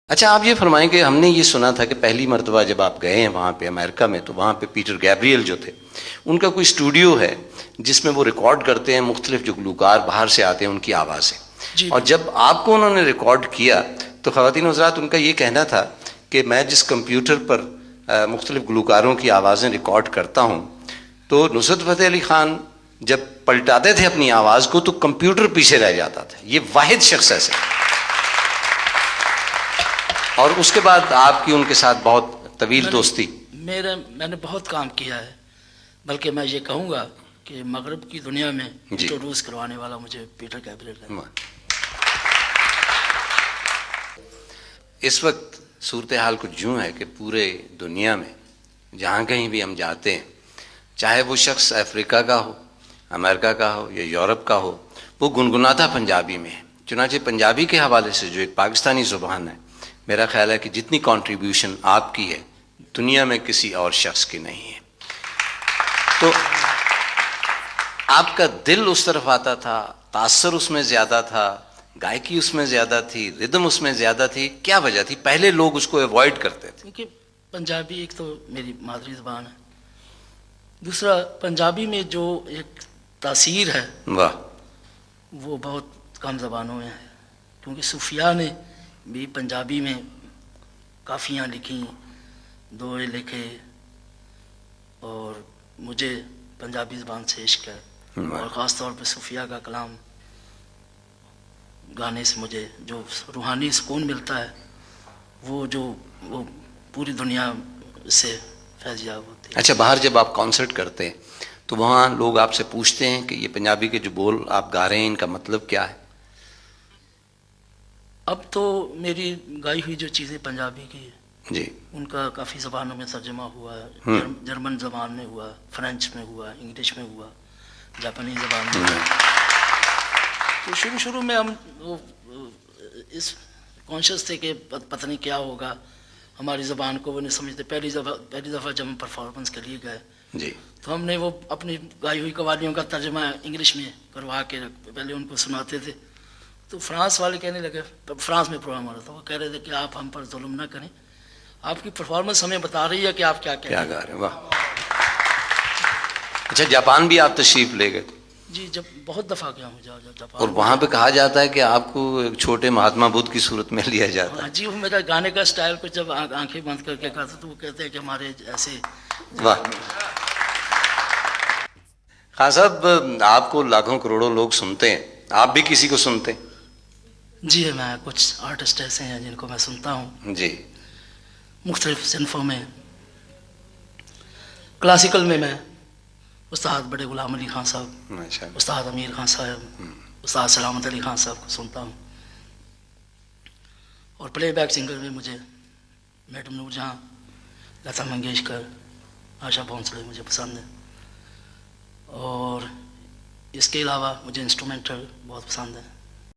اچھا آپ یہ فرمائیں کہ ہم نے یہ سنا تھا کہ پہلی مرتبہ جب آپ گئے ہیں وہاں پہ امریکہ میں تو وہاں پہ پیٹر گیبریل جو تھے ان کا کوئی اسٹوڈیو ہے جس میں وہ ریکارڈ کرتے ہیں مختلف جو گلوکار باہر سے آتے ہیں ان کی آوازیں. جی اور جب آپ کو انہوں نے ریکارڈ کیا تو خواتین حضرات ان کا یہ کہنا تھا کہ میں جس کمپیوٹر پر مختلف گلوکاروں کی آوازیں ریکارڈ کرتا ہوں تو نصرت فتح علی خان جب پلٹاتے تھے اپنی آواز کو تو کمپیوٹر پیچھے رہ جاتا تھا. یہ واحد شخص ایسے. اور اس کے بعد آپ کی ان کے ساتھ بہت طویل دوستی. میں نے بہت کام کیا ہے، بلکہ میں یہ کہوں گا کہ مغرب کی دنیا میں انٹروڈیوس کروانے والا مجھے پیٹر گیبریل ہے. اس وقت صورتحال کچھ یوں ہے کہ پورے دنیا میں جہاں کہیں بھی ہم جاتے ہیں، چاہے وہ شخص افریقہ کا ہو، امریکہ کا ہو یا یورپ کا ہو، وہ گنگناتا پنجابی میں ہے. چنانچہ پنجابی کے حوالے سے جو ایک پاکستانی زبان ہے، میرا خیال ہے کہ جتنی کنٹریبیوشن آپ کی ہے دنیا میں کسی اور شخص کی نہیں ہے. تو آپ کا دل اس طرف آتا تھا، تاثر اس میں زیادہ تھا، گائکی اس میں زیادہ تھی، ردم اس میں زیادہ تھی، کیا وجہ تھی؟ پہلے لوگ اس کو ایوائڈ کرتے تھے. کیونکہ پنجابی ایک تو میری مادری زبان ہے، دوسرا پنجابی میں جو ایک تاثیر ہے واہ وہ بہت کم زبانوں میں ہے. کیونکہ صوفیاء نے بھی پنجابی میں کافیاں لکھیں، دوہے لکھے، اور مجھے پنجابی زبان سے عشق ہے. اور خاص طور پہ صوفیاء کا کلام گانے سے مجھے جو روحانی سکون ملتا ہے وہ پوری دنیا سے فیضیاب ہوتی ہے. اچھا باہر جب آپ کانسرٹ کرتے ہیں تو وہاں لوگ آپ سے پوچھتے ہیں کہ یہ پنجابی کے جو بول آپ گا رہے ہیں ان کا مطلب کیا ہے؟ اب تو میری گائی ہوئی جو چیزیں پنجابی کی جی ان کا کافی زبانوں میں ترجمہ ہوا ہے. جرمن زبان میں ہوا، فرینچ میں ہوا، انگلش میں ہوا، جاپانی زبان میں ہوا. تو شروع میں ہم اس کانشیس تھے کہ پتہ نہیں کیا ہوگا، ہماری زبان کو وہ نہیں سمجھتے. پہلی دفعہ جب ہم پرفارمنس کے لیے گئے جی تو ہم نے وہ اپنی گائی ہوئی قوالیوں کا ترجمہ انگلش میں کروا کے پہلے ان کو سناتے تھے. تو فرانس والے کہنے لگے، فرانس میں پروگرام ہو رہا تھا، وہ کہہ رہے تھے کہ آپ ہم پر ظلم نہ کریں، آپ کی پرفارمنس ہمیں بتا رہی ہے کہ آپ کیا گا رہے ہیں. واہ. اچھا جاپان بھی آپ تشریف لے گئے؟ جی جب بہت دفعہ گیا ہوں جاپان. اور وہاں پہ کہا جاتا ہے کہ آپ کو ایک چھوٹے مہاتما بدھ کی صورت میں لیا جاتا ہے. جی وہ میرا گانے کا سٹائل کچھ جب آنکھیں بند کر کے گاتا تو وہ کہتے ہیں کہ ہمارے ایسے. واہ. خان صاحب آپ کو لاکھوں کروڑوں لوگ سنتے ہیں، آپ بھی کسی کو سنتے ہیں؟ جی میں کچھ آرٹسٹ ایسے ہیں جن کو میں سنتا ہوں جی مختلف صنفوں میں. کلاسیکل میں استاد بڑے غلام علی خان صاحب، استاد امیر خان صاحب، استاد سلامت علی خان صاحب کو سنتا ہوں. اور پلے بیک سنگر میں مجھے میڈم نور جہاں، لتا منگیشکر، آشا بھونسلے مجھے پسند ہے. اور اس کے علاوہ مجھے انسٹرومنٹل بہت پسند ہے.